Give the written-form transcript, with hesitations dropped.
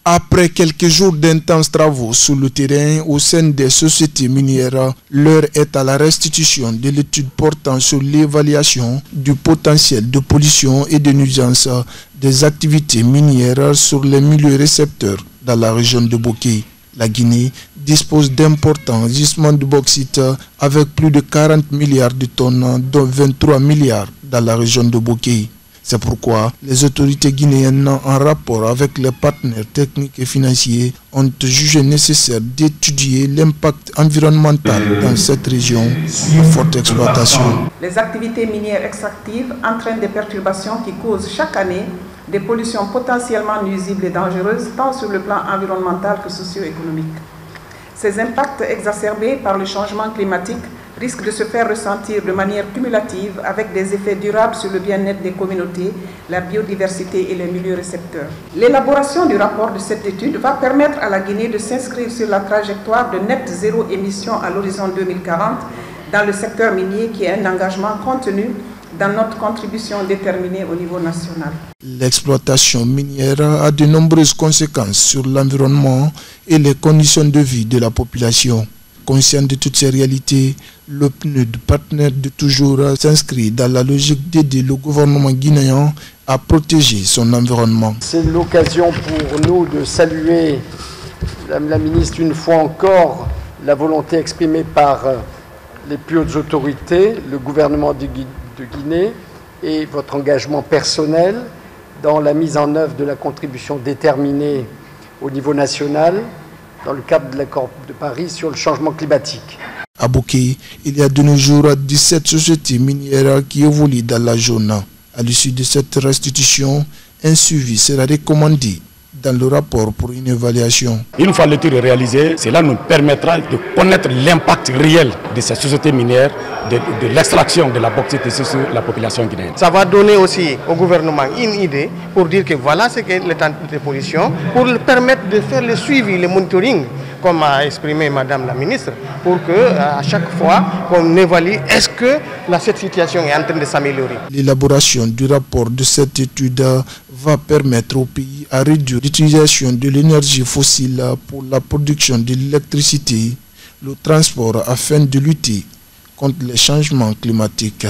Après quelques jours d'intenses travaux sur le terrain au sein des sociétés minières, l'heure est à la restitution de l'étude portant sur l'évaluation du potentiel de pollution et de nuisance des activités minières sur les milieux récepteurs dans la région de Boké. La Guinée dispose d'importants gisements de bauxite avec plus de 40 milliards de tonnes, dont 23 milliards dans la région de Boké. C'est pourquoi les autorités guinéennes, en rapport avec les partenaires techniques et financiers, ont jugé nécessaire d'étudier l'impact environnemental dans cette région de forte exploitation. Les activités minières extractives entraînent des perturbations qui causent chaque année des pollutions potentiellement nuisibles et dangereuses, tant sur le plan environnemental que socio-économique. Ces impacts exacerbés par le changement climatique risquent de se faire ressentir de manière cumulative avec des effets durables sur le bien-être des communautés, la biodiversité et les milieux récepteurs. L'élaboration du rapport de cette étude va permettre à la Guinée de s'inscrire sur la trajectoire de net zéro émission à l'horizon 2040 dans le secteur minier, qui est un engagement contenu dans notre contribution déterminée au niveau national. L'exploitation minière a de nombreuses conséquences sur l'environnement et les conditions de vie de la population. Conscient de toutes ces réalités, le PNUD, partenaire de toujours, s'inscrit dans la logique d'aider le gouvernement guinéen à protéger son environnement. C'est l'occasion pour nous de saluer, Madame la Ministre, une fois encore, la volonté exprimée par les plus hautes autorités, le gouvernement de Guinée et votre engagement personnel dans la mise en œuvre de la contribution déterminée au niveau national dans le cadre de l'accord de Paris sur le changement climatique. À Boké, il y a de nos jours 17 sociétés minières qui évoluent dans la zone. À l'issue de cette restitution, un suivi sera recommandé dans le rapport pour une évaluation. Une fois l'étude réalisée, cela nous permettra de connaître l'impact réel de ces sociétés minières, de l'extraction de la bauxite sur la population guinéenne. Ça va donner aussi au gouvernement une idée pour dire que voilà ce qu'est l'état de pollution, pour le permettre de faire le suivi, le monitoring, comme a exprimé Madame la Ministre, pour que à chaque fois qu'on évalue, est-ce que cette situation est en train de s'améliorer. L'élaboration du rapport de cette étude va permettre au pays à réduire l'utilisation de l'énergie fossile pour la production de l'électricité, le transport afin de lutter contre les changements climatiques.